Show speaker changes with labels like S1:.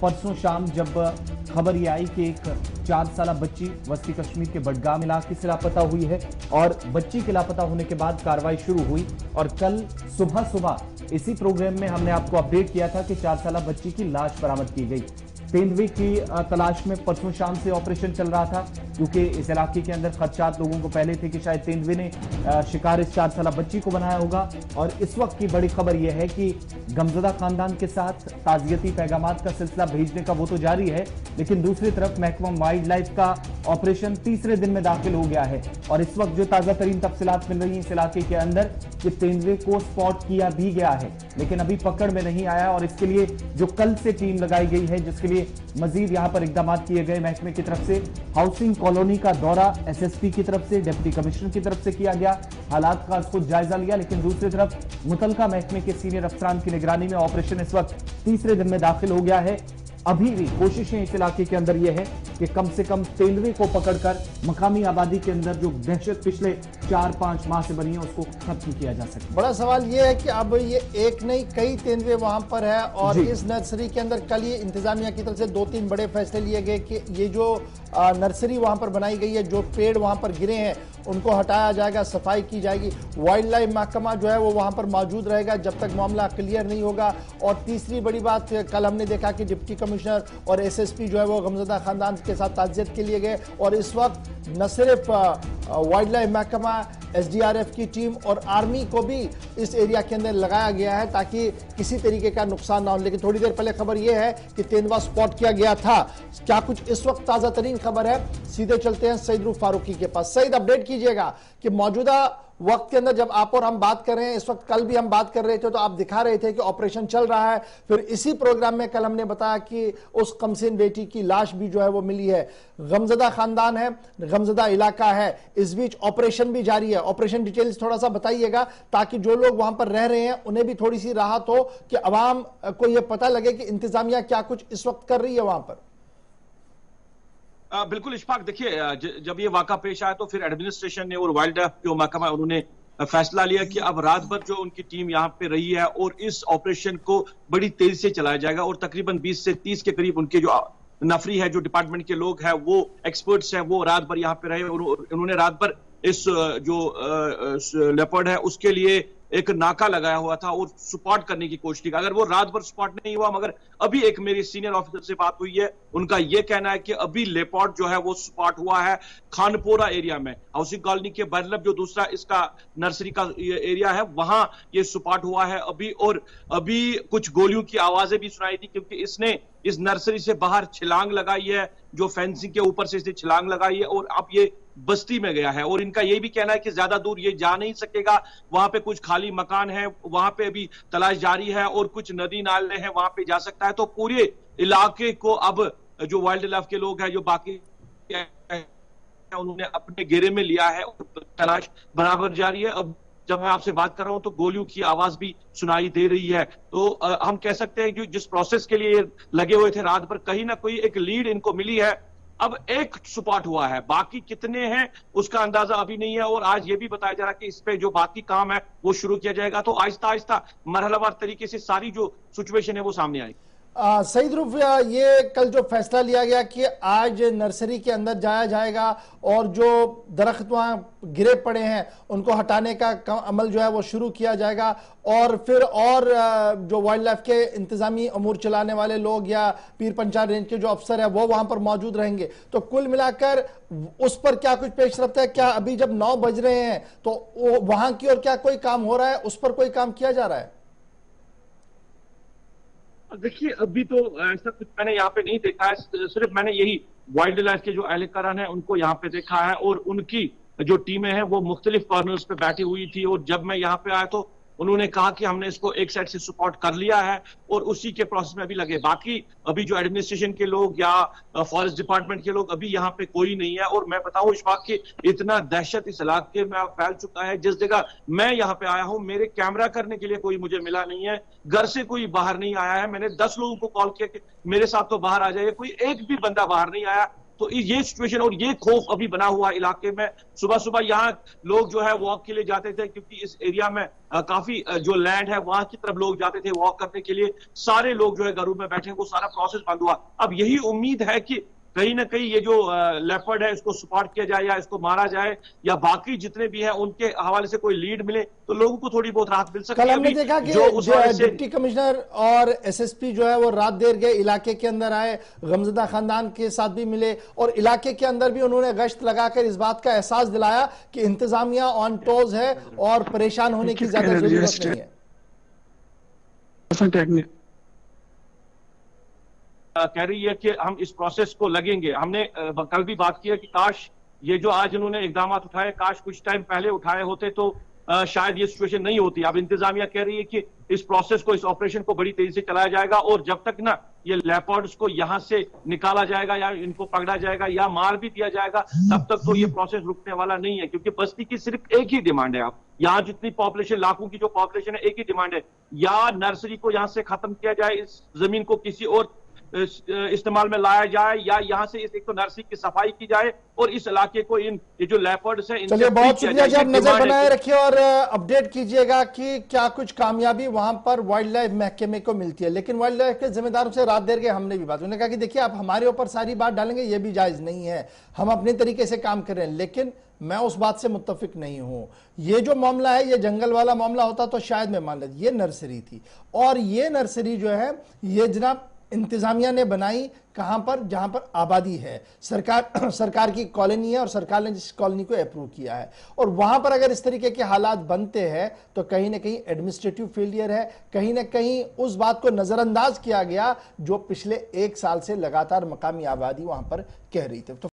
S1: परसों शाम जब खबर ये आई कि एक 4 साल बच्ची वस्ती कश्मीर के बडगाम इलाके से लापता हुई है और बच्ची के लापता होने के बाद कार्रवाई शुरू हुई और कल सुबह इसी प्रोग्राम में हमने आपको अपडेट किया था कि 4 साल बच्ची की लाश बरामद की गई। तेंदुए की तलाश में परसों शाम से ऑपरेशन चल रहा था क्योंकि इस इलाके के अंदर खदशात लोगों को पहले थे कि शायद तेंदुए ने शिकार इस 4 साल बच्ची को बनाया होगा। और इस वक्त की बड़ी खबर यह है कि गमजदा खानदान के साथ ताजियती पैगामात का सिलसिला भेजने का वो तो जारी है, लेकिन दूसरी तरफ महकमा वाइल्ड लाइफ का ऑपरेशन तीसरे दिन में दाखिल हो गया है। और इस वक्त जो ताजा तरीन तफसीलात मिल रही है इस इलाके के अंदर कि तेंदुए को स्पॉट किया भी गया है लेकिन अभी पकड़ में नहीं आया और इसके लिए जो कल से टीम लगाई गई है जिसके लिए मजीद यहां पर इकदाम किए गए महकमे की तरफ से। हाउसिंग कॉलोनी का दौरा एसएसपी की तरफ से, डिप्टी कमिश्नर की तरफ से किया गया, हालात का खुद जायजा लिया, लेकिन दूसरी तरफ मुतलका महकमे के सीनियर अफसरान की निगरानी में ऑपरेशन इस वक्त तीसरे दिन में दाखिल हो गया है। अभी भी कोशिशें इस इलाके के अंदर यह है कि कम से कम तेंदुए को पकड़कर मकामी आबादी के अंदर जो दहशत पिछले 4-5 माह से बनी है उसको खत्म किया जा सके।
S2: बड़ा सवाल यह है कि अब ये एक नहीं कई तेंदुए वहां पर है और इस नर्सरी के अंदर कल ये इंतजामिया की तरफ से 2-3 बड़े फैसले लिए गए कि ये जो नर्सरी वहां पर बनाई गई है, जो पेड़ वहां पर गिरे हैं उनको हटाया जाएगा, सफाई की जाएगी, वाइल्ड लाइफ महकमा जो है वो वहां पर मौजूद रहेगा जब तक मामला क्लियर नहीं होगा। और तीसरी बड़ी बात, कल हमने देखा कि डिप्टी कमिश्नर और एसएसपी जो है वो गमजदा खानदान के साथ ताज़ियत के लिए गए और इस वक्त न सिर्फ वाइल्ड लाइफ महकमा, एसडीआरएफ की टीम और आर्मी को भी इस एरिया के अंदर लगाया गया है ताकि किसी तरीके का नुकसान ना हो। लेकिन थोड़ी देर पहले खबर यह है कि तेंदुआ स्पॉट किया गया था। क्या कुछ इस वक्त ताजा तरीन खबर है? सीधे चलते हैं सईद रूफ फारूकी के पास। सईद, अपडेट कीजिएगा कि मौजूदा वक्त के अंदर जब आप और हम बात कर रहे हैं, इस वक्त कल भी हम बात कर रहे थे तो आप दिखा रहे थे कि ऑपरेशन चल रहा है, फिर इसी प्रोग्राम में कल हमने बताया कि उस कमसिन बेटी की लाश भी जो है वो मिली है। गमजदा खानदान है, गमजदा इलाका है, इस बीच ऑपरेशन भी जारी है। ऑपरेशन डिटेल्स थोड़ा सा बताइएगा ताकि जो लोग वहां पर रह रहे हैं उन्हें भी थोड़ी सी राहत हो कि अवाम को यह पता लगे कि इंतजामिया क्या कुछ इस वक्त कर रही है वहां पर।
S3: बिल्कुल इशफाक, देखिए जब ये वाकया पेश आया तो फिर एडमिनिस्ट्रेशन ने और वाइल्ड लाइफ जो महकमा उन्होंने फैसला लिया कि अब रात भर जो उनकी टीम यहाँ पे रही है और इस ऑपरेशन को बड़ी तेजी से चलाया जाएगा और तकरीबन 20 से 30 के करीब उनके जो नफरी है, जो डिपार्टमेंट के लोग हैं, वो एक्सपर्ट्स हैं, वो रात भर यहाँ पे रहे और उन्होंने रात भर इस जो लेपर्ड है उसके लिए एक नाका लगाया हुआ था और स्पॉट करने की कोशिश की। अगर वो रात भर स्पॉट नहीं हुआ, मगर अभी एक मेरी सीनियर ऑफिसर से बात हुई है, उनका यह कहना है कि अभी लेपर्ड जो है वो स्पॉट हुआ है खानपोरा एरिया में, हाउसिंग कॉलोनी के बरलब जो दूसरा इसका नर्सरी का एरिया है वहां ये स्पॉट हुआ है अभी। और अभी कुछ गोलियों की आवाजें भी सुनाई थी क्योंकि इसने इस नर्सरी से बाहर छलांग लगाई है, जो फेंसिंग के ऊपर से इसने छलांग लगाई है और अब ये बस्ती में गया है। और इनका यह भी कहना है कि ज्यादा दूर ये जा नहीं सकेगा, वहां पे कुछ खाली मकान है, वहां पे अभी तलाश जारी है और कुछ नदी नाले हैं, वहां पे जा सकता है। तो पूरे इलाके को अब जो वाइल्ड लाइफ के लोग हैं, जो बाकी उन्होंने अपने घेरे में लिया है और तलाश बराबर जारी है। अब जब मैं आपसे बात कर रहा हूं तो गोलियों की आवाज भी सुनाई दे रही है। तो हम कह सकते हैं कि जिस प्रोसेस के लिए लगे हुए थे रात भर, कहीं ना कहीं एक लीड इनको मिली है। अब एक स्पॉट हुआ है, बाकी कितने हैं उसका अंदाजा अभी नहीं है। और आज ये भी बताया जा रहा है कि इस पे जो बाकी काम है वो शुरू किया जाएगा। तो आहिस्ता आहिस्ता मरहलावार तरीके से सारी जो सिचुएशन है वो सामने आएगी।
S2: सईद रूफ, ये कल जो फैसला लिया गया कि आज नर्सरी के अंदर जाया जाएगा और जो दरख्त वहां गिरे पड़े हैं उनको हटाने का अमल जो है वो शुरू किया जाएगा और फिर और जो वाइल्ड लाइफ के इंतजामी अमूर चलाने वाले लोग या पीर पंचायत रेंज के जो अफसर है वो वहां पर मौजूद रहेंगे। तो कुल मिलाकर उस पर क्या कुछ पेशरफ्त है? क्या अभी जब 9 बज रहे हैं तो वहां की ओर क्या कोई काम हो रहा है, उस पर कोई काम किया जा रहा है?
S3: देखिए अभी तो ऐसा कुछ मैंने यहाँ पे नहीं देखा है, सिर्फ मैंने यही वाइल्ड लाइफ के जो एहलकारान हैं उनको यहाँ पे देखा है और उनकी जो टीमें हैं वो मुख्तलिफ कॉर्नर्स पे बैठी हुई थी। और जब मैं यहाँ पे आया तो उन्होंने कहा कि हमने इसको एक साइड से सपोर्ट कर लिया है और उसी के प्रोसेस में भी लगे। बाकी अभी जो एडमिनिस्ट्रेशन के लोग या फॉरेस्ट डिपार्टमेंट के लोग अभी यहाँ पे कोई नहीं है। और मैं बताऊं इस बात की, इतना दहशत इस इलाके में फैल चुका है, जिस जगह मैं यहाँ पे आया हूँ मेरे कैमरा करने के लिए कोई मुझे मिला नहीं है, घर से कोई बाहर नहीं आया है। मैंने 10 लोगों को कॉल किया कि मेरे साथ तो बाहर आ जाइए, कोई एक भी बंदा बाहर नहीं आया। तो ये सिचुएशन और ये खौफ अभी बना हुआ इलाके में। सुबह सुबह यहाँ लोग जो है वॉक के लिए जाते थे, क्योंकि इस एरिया में काफी जो लैंड है वहां की तरफ लोग जाते थे वॉक करने के लिए। सारे लोग जो है घरों में बैठे, वो सारा प्रोसेस बंद हुआ। अब यही उम्मीद है कि कहीं ना कहीं ये जो लेपर्ड है इसको स्पॉट किया जाए या इसको मारा जाए, या बाकी जितने भी हैं उनके हवाले से कोई लीड मिले तो लोगों को थोड़ी बहुत राहत मिल सकती है।
S2: कल हमने देखा कि जो डिप्टी कमिश्नर और एसएसपी जो है वो रात देर गए इलाके के अंदर आए, गमजदा खानदान के साथ भी मिले और इलाके के अंदर भी उन्होंने गश्त लगाकर इस बात का एहसास दिलाया कि इंतजामिया ऑन टोज है और परेशान होने की ज्यादा जरूरत नहीं है।
S3: कह रही है कि हम इस प्रोसेस को लगेंगे। हमने कल भी बात की है कि काश ये जो आज इन्होंने इकदाम उठाए, काश कुछ टाइम पहले उठाए होते तो शायद ये सिचुएशन नहीं होती। अब इंतजामिया कह रही है कि इस प्रोसेस को, इस ऑपरेशन को बड़ी तेजी से चलाया जाएगा और जब तक ना ये लेपर्ड्स को यहां से निकाला जाएगा या इनको पकड़ा जाएगा या मार भी दिया जाएगा, तब तक तो ये प्रोसेस रुकने वाला नहीं है। क्योंकि बस्ती की सिर्फ एक ही डिमांड है। आप यहाँ जितनी पॉपुलेशन, लाखों की जो पॉपुलेशन है, एक ही डिमांड है, या नर्सरी को यहाँ से खत्म किया जाए, इस जमीन को किसी और इस्तेमाल में लाया जाए, या यहाँ से एक तो नर्सरी की सफाई की जाए और इस इलाके को ये जो लेपर्ड्स हैं
S2: चलिए बहुत शुक्रिया जी, आप नजर बनाए रखिए और अपडेट कीजिएगा कि क्या कुछ कामयाबी वहां पर वाइल्ड लाइफ महकमे को मिलती है। लेकिन वाइल्ड लाइफ के जिम्मेदारों से रात देर के हमने भी बात, उन्होंने कहा कि देखिए आप हमारे ऊपर सारी बात डालेंगे ये भी जायज नहीं है, हम अपने तरीके से काम कर रहे हैं। लेकिन मैं उस बात से मुत्तफिक नहीं हूं। ये जो मामला है ये जंगल वाला मामला होता तो शायद मैं मान लेता, ये नर्सरी थी और ये नर्सरी जो है ये जनाब इंतजामिया ने बनाई कहां पर, जहां पर आबादी है, सरकार की कॉलोनी है और सरकार ने जिस कॉलोनी को अप्रूव किया है और वहां पर अगर इस तरीके के हालात बनते हैं तो कहीं ना कहीं एडमिनिस्ट्रेटिव फेलियर है, कहीं ना कहीं उस बात को नजरअंदाज किया गया जो पिछले 1 साल से लगातार मकामी आबादी वहां पर कह रही थी। तो